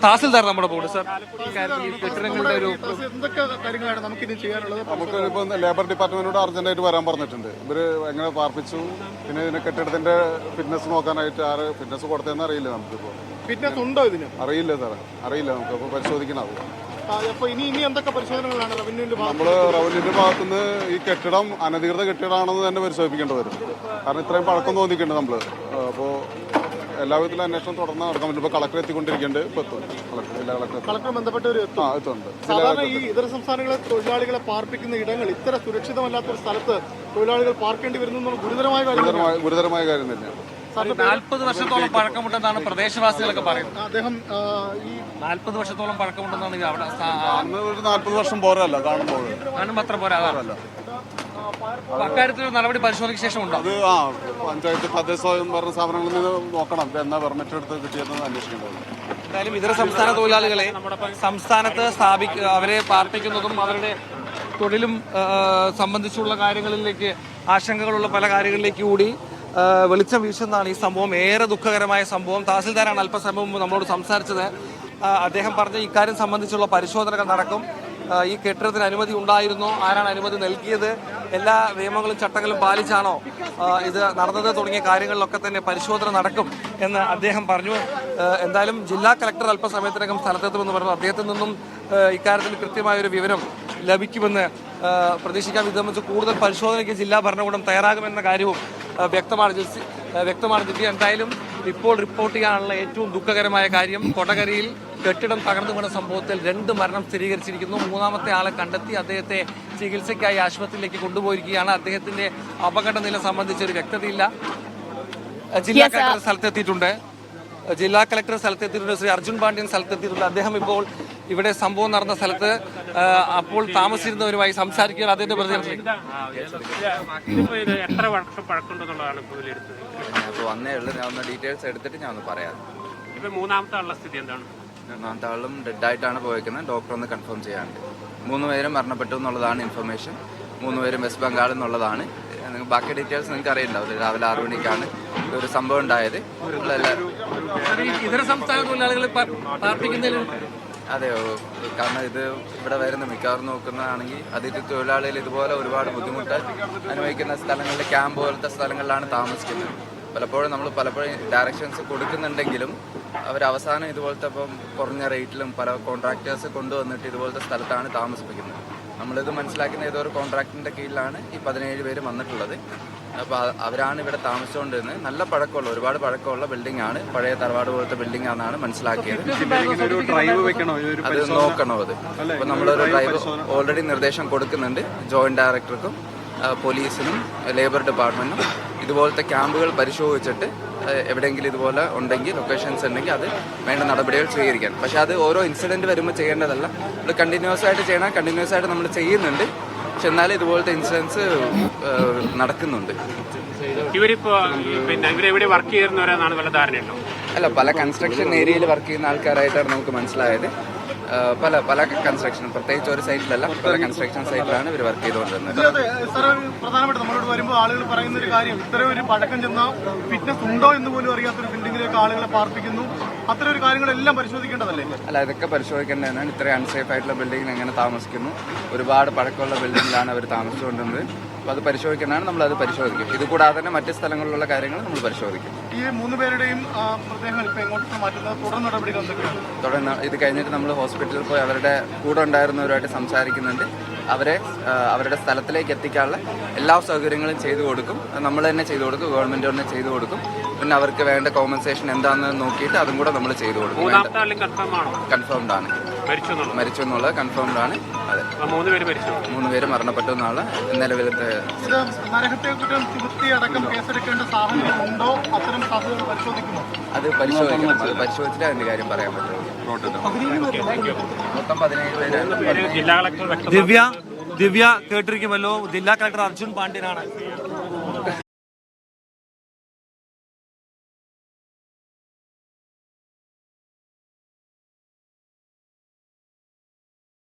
തഹസിൽദാർ നമ്മുടെ board sir കെട്ടിടങ്ങളുടെ ഒരു എന്തൊക്കെ കാര്യങ്ങളാണ് നമുക്കിനി ചെയ്യാനുള്ളത്? നമുക്ക് ഇപ്പോൾ ലേബർ ഡിപ്പാർട്ട്മെന്റിനോട് അർജന്റായിട്ട് വരാൻ പറഞ്ഞിട്ടുണ്ട്. ഇവര് എങ്ങനെ പാർപ്പിച്ചു, പിന്നെ ഇതിന്റെ കെട്ടിടത്തിന്റെ ഫിറ്റ്നസ് നോക്കാനായിട്ട് ആര് ഫിറ്റ്നസ് കൊടുത്തതെന്ന് അറിയില്ല. നമുക്കിപ്പോൾ ഫിറ്റ്നസ് ഉണ്ടോ ഇതിന്? അറിയില്ല സാറേ, അറിയില്ല. നമുക്ക് അപ്പോൾ പരിശോധിക്കണം. അപ്പോൾ ഇനി എന്തൊക്കെ പരിശോധനകളാണ് റവന്യൂവിന്റെ നമ്മൾ റവന്യൂവിന്റെ ഭാഗത്തുനിന്ന് ഈ കെട്ടിടം അനധികൃത കെട്ടിടമാണെന്ന് തന്നെ പരിശോധിക്കേണ്ടി വരും. കാരണം ഇത്രയും പഴക്കം തോന്നിക്കുന്നുണ്ട് നമ്മൾ. അപ്പോൾ എല്ലാവിധത്തിലും അന്വേഷണം തുടർന്ന് നടക്കാൻ പറ്റും. ഇപ്പോൾ കളക്ടർ എത്തിക്കൊണ്ടിരിക്കുന്നുണ്ട്. ഇപ്പോൾ എത്തും കളക്ടർ ബന്ധപ്പെട്ടവർ എത്തുന്നുണ്ട്. സാധാരണ ഈ ഇതര സംസ്ഥാനങ്ങളിലെ തൊഴിലാളികളെ പാർപ്പിക്കുന്ന ഇടങ്ങൾ ഇത്ര സുരക്ഷിതമല്ലാത്തൊരു സ്ഥലത്ത് തൊഴിലാളികൾ പാർക്കേണ്ടി വരുന്നു ഗുരുതരമായ കാര്യം തന്നെയാണ്. 40 വർഷത്തോളം പഴക്കമുണ്ടെന്നാണ് പ്രദേശവാസികളൊക്കെ പറയുന്നത്. അദ്ദേഹം ഈ 40 വർഷത്തോളം പഴക്കമുണ്ടെന്നാണ് അവിടെ ഒരു 40 വർഷം പോരല്ല കാണുമ്പോൾ അത്ര പോരാ. അക്കാര്യത്തിൽ നടപടി പരിശോധനയ്ക്ക് ശേഷം ഉണ്ടോ? അത് പഞ്ചായത്ത് തദ്ദേശ ഭരണ സ്ഥാപനങ്ങളിൽ നിന്ന് നോക്കണം എന്നാ പെർമിറ്റ് എടുത്ത് കിട്ടിയതെന്ന് അന്വേഷിക്കേണ്ടത്. എന്തായാലും ഇതര സംസ്ഥാന തൊഴിലാളികളെ സംസ്ഥാനത്ത് അവരെ പാർപ്പിക്കുന്നതും അവരുടെ തൊഴിലും സംബന്ധിച്ചുള്ള കാര്യങ്ങളിലേക്ക് ആശങ്കകളുള്ള പല കാര്യങ്ങളിലേക്ക് കൂടി വെളിച്ചം വീശുന്നതാണ് ഈ സംഭവം. ഏറെ ദുഃഖകരമായ സംഭവം. തഹസിൽദാരാണ് അല്പസമയം മുമ്പ് നമ്മളോട് സംസാരിച്ചത്. അദ്ദേഹം പറഞ്ഞ ഇക്കാര്യം സംബന്ധിച്ചുള്ള പരിശോധനകൾ നടക്കും. ഈ കെട്ടിടത്തിന് അനുമതി ഉണ്ടായിരുന്നോ, ആരാണ് അനുമതി നൽകിയത്, എല്ലാ നിയമങ്ങളും ചട്ടങ്ങളും പാലിച്ചാണോ ഇത് നടന്നത് തുടങ്ങിയ കാര്യങ്ങളിലൊക്കെ തന്നെ പരിശോധന നടക്കും എന്ന് അദ്ദേഹം പറഞ്ഞു. എന്തായാലും ജില്ലാ കളക്ടർ അല്പസമയത്തിനകം സ്ഥലത്തെത്തുമെന്ന് പറഞ്ഞു. അദ്ദേഹത്തിൽ നിന്നും ഇക്കാര്യത്തിൽ കൃത്യമായൊരു വിവരം ലഭിക്കുമെന്ന് പ്രതീക്ഷിക്കാം. ഇത് സംബന്ധിച്ച് കൂടുതൽ പരിശോധനയ്ക്ക് ജില്ലാ ഭരണകൂടം തയ്യാറാകുമെന്ന കാര്യവും വ്യക്തമാണ്. എന്തായാലും ഇപ്പോൾ റിപ്പോർട്ട് ചെയ്യാനുള്ള ഏറ്റവും ദുഃഖകരമായ കാര്യം കൊടകരയിൽ കെട്ടിടം തകർന്നു വീണ സംഭവത്തിൽ 2 മരണം സ്ഥിരീകരിച്ചിരിക്കുന്നു. 3ാമത്തെ ആളെ കണ്ടെത്തി അദ്ദേഹത്തെ ചികിത്സയ്ക്കായി ആശുപത്രിയിലേക്ക് കൊണ്ടുപോയിരിക്കുകയാണ്. അദ്ദേഹത്തിന്റെ അപകട നില സംബന്ധിച്ച് ഒരു വ്യക്തതയില്ല. ജില്ലാ കളക്ടർ സ്ഥലത്തെത്തിയിട്ടുണ്ട്. ശ്രീ അർജുൻ പാണ്ഡ്യൻ സ്ഥലത്തെത്തിയിട്ടുണ്ട്. അദ്ദേഹം ഇപ്പോൾ ഇവിടെ സംഭവം നടന്ന സ്ഥലത്ത് അപ്പോൾ താമസിച്ചിരുന്നവരുമായി സംസാരിക്കുകയാണ്. അതിന്റെ പ്രതികരണം വന്നേ ഉള്ളൂ. ഞാൻ ഒന്ന് ഡീറ്റെയിൽസ് എടുത്തിട്ട് ഞാൻ ഒന്ന് പറയാം. മൂന്നാമത്തെ ആളും ഡെഡായിട്ടാണ് പോയേക്കുന്നത്. ഡോക്ടർ ഒന്ന് കൺഫേം ചെയ്യാനുണ്ട്. 3 പേരും മരണപ്പെട്ടു എന്നുള്ളതാണ് ഇൻഫർമേഷൻ. 3 പേരും വെസ്റ്റ് ബംഗാളിൽ നിന്നുള്ളതാണ്. ബാക്കി ഡീറ്റെയിൽസ് നിങ്ങൾക്ക് അറിയുണ്ടാവില്ല. രാവിലെ 6 മണിക്കാണ് ഒരു സംഭവം ഉണ്ടായത്. ഇതര സംസ്ഥാന തൊഴിലാളികളെ പാർപ്പിക്കുന്നതിൽ അതെയോ? കാരണം ഇത് ഇവിടെ വരുന്ന മിക്കവാറും നോക്കുന്നതാണെങ്കിൽ അതിഥി തൊഴിലാളികൾ ഇതുപോലെ ഒരുപാട് ബുദ്ധിമുട്ട് അനുഭവിക്കുന്ന സ്ഥലങ്ങളിൽ ക്യാമ്പ് പോലത്തെ സ്ഥലങ്ങളിലാണ് താമസിക്കുന്നത്. പലപ്പോഴും ഡയറക്ഷൻസ് കൊടുക്കുന്നുണ്ടെങ്കിലും അവർ അവസാനം ഇതുപോലത്തെ ഇപ്പം കുറഞ്ഞ റേറ്റിലും പല കോൺട്രാക്ടേഴ്സ് കൊണ്ടുവന്നിട്ട് ഇതുപോലത്തെ സ്ഥലത്താണ് താമസിപ്പിക്കുന്നത്. നമ്മളിത് മനസ്സിലാക്കുന്ന ഏതോ ഒരു കോൺട്രാക്ടിൻ്റെ കീഴിലാണ് ഈ 17 പേര് വന്നിട്ടുള്ളത്. അപ്പോൾ അവരാണ് ഇവിടെ താമസിച്ചുകൊണ്ടിരുന്നത്. നല്ല പഴക്കമുള്ള, ഒരുപാട് പഴക്കമുള്ള ബിൽഡിംഗ് ആണ്. പഴയ തറവാട് പോലത്തെ ബിൽഡിംഗ് ആണെന്നാണ് മനസ്സിലാക്കിയത്. അത് നോക്കണം. അപ്പോൾ നമ്മളൊരു ഡ്രൈവ് ഓൾറെഡി നിർദ്ദേശം കൊടുക്കുന്നുണ്ട് ജോയിന്റ് ഡയറക്ടർക്കും പോലീസിനും ലേബർ ഡിപ്പാർട്ട്മെന്റിനും. ഇതുപോലത്തെ ക്യാമ്പുകൾ പരിശോധിച്ചിട്ട് എവിടെയെങ്കിലും ഇതുപോലെ ഉണ്ടെങ്കിൽ ലൊക്കേഷൻസ് ഉണ്ടെങ്കിൽ അത് വേണ്ട നടപടികൾ സ്വീകരിക്കാൻ. പക്ഷെ അത് ഓരോ ഇൻസിഡന്റ് വരുമ്പോൾ ചെയ്യേണ്ടതല്ല. നമ്മൾ കണ്ടിന്യൂസ് ആയിട്ട് ചെയ്യണം. കണ്ടിന്യൂസ് ആയിട്ട് നമ്മൾ ചെയ്യുന്നുണ്ട്. പക്ഷെ എന്നാലും ഇതുപോലത്തെ ഇൻസിഡൻസ് നടക്കുന്നുണ്ട്. ഇവരെവിടെ വർക്ക് ചെയ്യുന്നവരാണെന്നാണ് വല്ല ധാരണയുണ്ടോ? അല്ല, പല കൺസ്ട്രക്ഷൻ ഏരിയയിൽ വർക്ക് ചെയ്യുന്ന ആൾക്കാരായിട്ടാണ് നമുക്ക് മനസ്സിലായത്. പല കൺസ്ട്രക്ഷൻ, പ്രത്യേകിച്ച് ഒരു സൈറ്റിലല്ല, പല കൺസ്ട്രക്ഷൻ സൈറ്റിലാണ് ഇവർ വർക്ക് ചെയ്തുകൊണ്ടിരുന്നത്. പ്രധാനപ്പെട്ട നമ്മളോട് വരുമ്പോൾ ആളുകൾ പറയുന്ന ഒരു കാര്യം, ഇത്തരം ഒരു പഴക്കം ചെന്ന ഫിറ്റ്നസ് ഉണ്ടോ എന്ന് പോലും അറിയാത്തൊരു ബിൽഡിംഗിലേക്ക് ആളുകളെ പാർപ്പിക്കുന്നു. അത്തരം ഒരു കാര്യങ്ങളെല്ലാം പരിശോധിക്കേണ്ടതല്ലേ? അല്ല, ഇതൊക്കെ പരിശോധിക്കേണ്ടതാണ്. ഇത്രയും അൺസേഫ് ആയിട്ടുള്ള ബിൽഡിങ്ങിൽ എങ്ങനെ താമസിക്കുന്നു? ഒരുപാട് പഴക്കമുള്ള ബിൽഡിങ്ങിലാണ് അവർ താമസിച്ചുകൊണ്ടിരുന്നത്. അപ്പോൾ അത് പരിശോധിക്കേണ്ടതാണ്. നമ്മളത് പരിശോധിക്കും. ഇത് കൂടാതെ തന്നെ മറ്റ് സ്ഥലങ്ങളിലുള്ള കാര്യങ്ങൾ നമ്മൾ പരിശോധിക്കും. ഈ 3 പേരുടെയും മൃതദേഹങ്ങൾ ഇപ്പോൾ എങ്ങോട്ട് മാറ്റുന്നത്? തുടർ നടപടികൾ എന്തൊക്കെയാണ്? തുടർന്ന് ഇത് കഴിഞ്ഞിട്ട് നമ്മൾ ഹോസ്പിറ്റലിൽ പോയി അവരുടെ കൂടെ ഉണ്ടായിരുന്നവരുമായിട്ട് സംസാരിക്കുന്നുണ്ട്. അവരുടെ സ്ഥലത്തിലേക്ക് എത്തിക്കാനുള്ള എല്ലാ സൗകര്യങ്ങളും ചെയ്തു കൊടുക്കും. നമ്മൾ തന്നെ ചെയ്തു കൊടുക്കും. ഗവൺമെന്റ് തന്നെ ചെയ്തു കൊടുക്കും. പിന്നെ അവർക്ക് വേണ്ട കോമ്പൻസേഷൻ എന്താണെന്ന് നോക്കിയിട്ട് അതും കൂടെ നമ്മൾ ചെയ്തു കൊടുക്കും. കൺഫേംഡ് ആണ്. മരിച്ചു എന്നുള്ളത് കൺഫേംഡ് ആണ്. അതെ, 3 പേര് മരണപ്പെട്ടു എന്നുള്ള നിലവിലത്തെ. അത് പരിശോധിക്കണം. അത് പരിശോധിച്ചിട്ട് അതിന്റെ കാര്യം പറയാൻ പറ്റുള്ളൂ. മൊത്തം 17 പേര്. ദിവ്യ കേട്ടിരിക്കുമല്ലോ. ജില്ലാ കളക്ടർ അർജുൻ പാണ്ഡ്യനാണ്